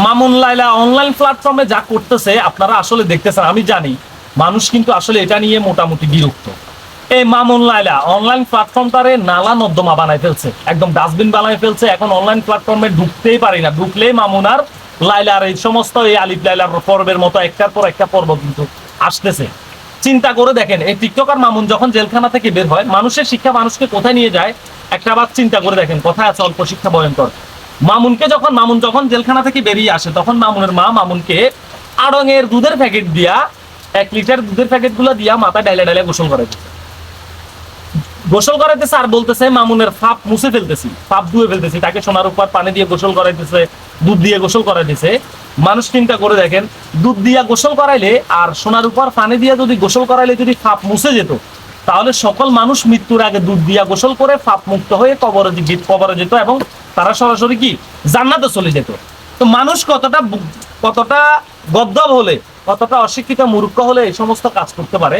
Mamun Laila online প্ল্যাটফর্মে যা করতেছে আপনারা আসলে দেখতেছেন, আমি জানি মানুষ কিন্তু আসলে এটা নিয়ে মোটামুটি বিরক্ত। এই মামুন লায়লা অনলাইন প্ল্যাটফর্মটারে নালা নর্দমা বানায় ফেলছে, একদম ডাস্টবিন বানায় ফেলছে। এখন অনলাইন প্ল্যাটফর্মে ঢুকতেই পারি না, ঢুকলেই মামুন আর লায়লার এই সমস্ত এই আলিফ লায়লার পর্বের মতো একটার পর একটা পর্ব কিন্তু আসতেছে। চিন্তা করে দেখেন, এই টিকটকার মামুন যখন জেলখানা থেকে বের হয়, মানুষের শিক্ষা মানুষকে কোথায় নিয়ে যায় একটা বার চিন্তা করে দেখেন। কোথায় আছে অল্প শিক্ষা ভয়ঙ্কর। মামুন যখন জেলখানা থেকে বেরিয়ে আসে, তখন মামুনের মা মামুনকে আড়ঙের দুধের প্যাকেট দিয়া 1 লিটার দুধের প্যাকেট গুলো দিয়া মাথায় ডাইলে ডাইলে গোসল করাইতেছে আর বলতেছে মামুনের ফাপ মুছে ফেলতেছি, ফাপ ধুয়ে ফেলতেছি। তাকে সোনার উপর পানি দিয়ে গোসল করাইতেছে, দুধ দিয়ে গোসল করাইতেছে। মানুষ চিন্তা করে দেখেন, দুধ দিয়া গোসল করাইলে আর সোনার উপর পানি দিয়ে যদি গোসল করাইলে যদি ফাপ মুছে যেত, তাহলে সকল মানুষ মৃত্যুর আগে দুধ দিয়া গোসল করে ফাপ মুক্ত হয়ে কবরে যেত এবং তারা সরাসরি কি জান্নাতে চলে যেত। তো মানুষ কতটা গদ্দব হলে, কতটা অশিক্ষিত মূর্খ হলে এই সমস্ত কাজ করতে পারে।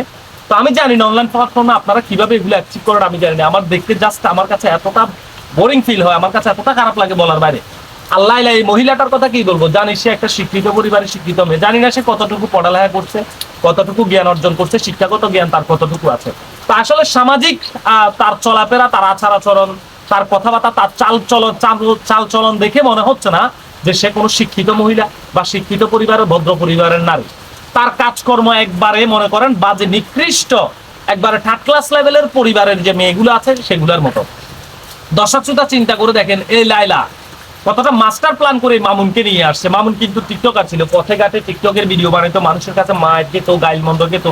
তো আমি জানি না অনলাইন প্ল্যাটফর্মে আপনারা কিভাবে এগুলো অ্যাচিভ করেন, আমি জানি না। আমার দেখতে জাস্ট আমার কাছে এতটা বোরিং ফিল হয়, আমার কাছে এতটা খারাপ লাগে বলার বাইরে। আল্লাহ, এই মহিলাটার কথা কি বলবো, জানি সে একটা শিক্ষিত পরিবারের শিক্ষিত মেয়ে, জানি না সে কতটুকু পড়ালেখা করছে, কতটুকু জ্ঞান অর্জন করছে, শিক্ষাগত জ্ঞান তার কতটুকু আছে। তা আসলে সামাজিক তার চলাফেরা, তার আচার আচরণ, তার কথাবার্তা, তার চাল চলন দেখে মনে হচ্ছে না যে সে কোনো শিক্ষিত মহিলা বা শিক্ষিত পরিবারের ভদ্র পরিবারের নারী। তার কাজকর্ম একবারে মনে করেন বাজে, নিকৃষ্ট, একবারে থার্ড ক্লাস লেভেলের পরিবারের যে মেয়েগুলো আছে সেগুলোর মতো। দর্শক শ্রোতা চিন্তা করে দেখেন, এই লায়লা কতটা মাস্টার প্ল্যান করে মামুনকে নিয়ে আসছে। মামুন কিন্তু টিকটকার ছিল, পথে ঘাটে টিকটকের ভিডিও বানাইতো, মানুষের কাছে মায়ের খেত, গাইল মন্দ খেত,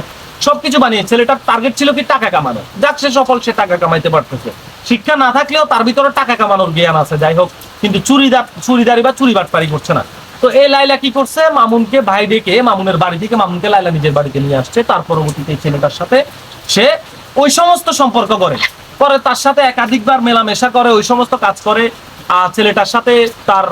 সবকিছু বানিয়ে। ছেলেটার টার্গেট ছিল কি টাকা কামানো। যাক, সে সফল, সে টাকা কামাইতে পারতেছে। শিক্ষা না থাকলেও তার ভিতরে টাকা কামানোর জ্ঞান আছে, যাই হোক। কিন্তু চুরিদারি বা চুরি বাটপারি করছে না। তো এই লায়লা কি করছে, মামুনকে ভাই ডেকে মামুনের বাড়ি থেকে মামুনকে লায়লা নিজের বাড়িতে নিয়ে আসছে। তার পরবর্তীতে এই ছেলেটার সাথে সে ওই সমস্ত সম্পর্ক করে, তার সাথে একাধিকবার মেলামেশা করে, ওই সমস্ত কাজ করে। ছেলেটার সাথে তার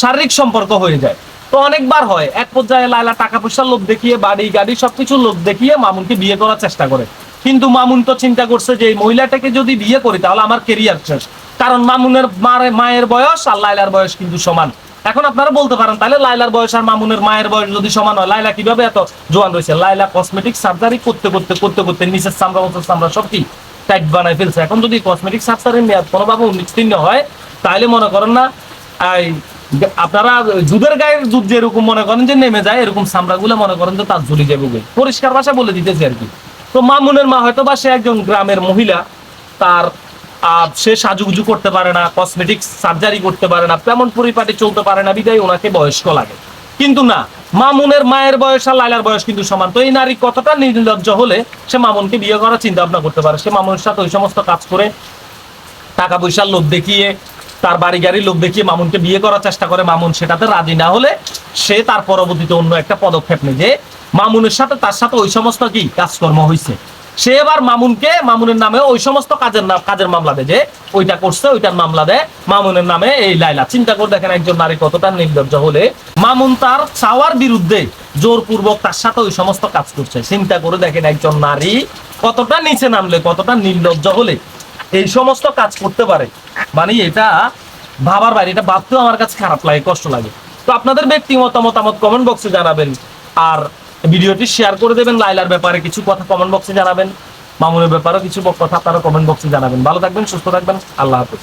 শারীরিক সম্পর্ক হয়ে যায়। তো অনেকবার হয়, এক পর্যায়ে লায়লা টাকা পয়সার লোভ দেখিয়ে, বাড়ি গাড়ি সবকিছুর লোভ দেখিয়ে মামুনকে বিয়ে করার চেষ্টা করে। কিন্তু মামুন তো চিন্তা করছে যে এই মহিলাটাকে যদি বিয়ে করি তাহলে আমার কেরিয়ার শেষ, কারণ মামুনের মায়ের বয়স আর লায়লার বয়স কিন্তু সমান। এখন আপনারা বলতে পারেন, তাহলে লায়লার বয়স আর মামুনের মায়ের বয়স যদি সমান হয়, লায়লা কিভাবে এত জোয়ান রয়েছে? লায়লা কসমেটিক সার্জারি করতে নিচের চামড়া মতো চামড়া সব কি টাইট বানায় ফেলছে। এখন যদি কসমেটিক সার্জারির মেয়াদ কোনোভাবে উত্তীর্ণ হয়, তাহলে মনে করেন না আপনারা দুধের গায়ের দুধ যেরকম মনে করেন যে নেমে যায়, এরকম চামড়াগুলো মনে করেন যে তার ঝুলি যাবে। পরিষ্কার ভাষা বলে দিতেছে আর কি। তো মামুনের মা হয়তো বা সে একজন গ্রামের মহিলা, তার সে সাজুগুজু করতে পারে না, কসমেটিক সার্জারি করতে পারে না, তেমন পরিপাটি চলতে পারে না, বিদায় ওনাকে বয়স্ক লাগে। কিন্তু না, মামুনের মায়ের বয়স আর লায়লার বয়স কিন্তু সমান। তো এই নারী কতটা নির্লজ্জ হলে সে মামুনকে বিয়ে করার চিন্তা ভাবনা করতে পারে? সে মামুনের সাথে ওই সমস্ত কাজ করে, টাকা পয়সার লোভ দেখিয়ে, তার বাড়ি গাড়ির লোভ দেখিয়ে মামুনকে বিয়ে করার চেষ্টা করে। মামুন সেটাতে রাজি না হলে সে তার পরবর্তীতে অন্য একটা পদক্ষেপ নেয়, যে মামুনের সাথে তার সাথে ওই সমস্ত কি কাজকর্ম হয়েছে। সে এবার মামুনের নামে ওই সমস্ত কাজের মামলা দেয়, যে ওইটা করছে ওইটার মামলা দেয় মামুনের নামে এই লায়লা। চিন্তা করে দেখেন একজন নারী কতটা নির্লজ্জ হলে মামুন তার চাওয়ার বিরুদ্ধে জোরপূর্বক তার সাথে ওই সমস্ত কাজ করছে। চিন্তা করে দেখেন একজন নারী কতটা নিচে নামলে, কতটা নির্লজ্জ হলে এই সমস্ত কাজ করতে পারে। মানে এটা ভাবার বাইরে, এটা ভাবতেও আমার কাছে খারাপ লাগে, কষ্ট লাগে। তো আপনাদের ব্যক্তিগত মতামত কমেন্ট বক্সে জানাবেন, আর ভিডিওটি শেয়ার করে দেবেন। লায়লার ব্যাপারে কিছু কথা কমেন্ট বক্সে জানাবেন, মামুনের ব্যাপারে কিছু কথা আপনারা কমেন্ট বক্সে জানাবেন। ভালো থাকবেন, সুস্থ থাকবেন, আল্লাহ হাফেজ।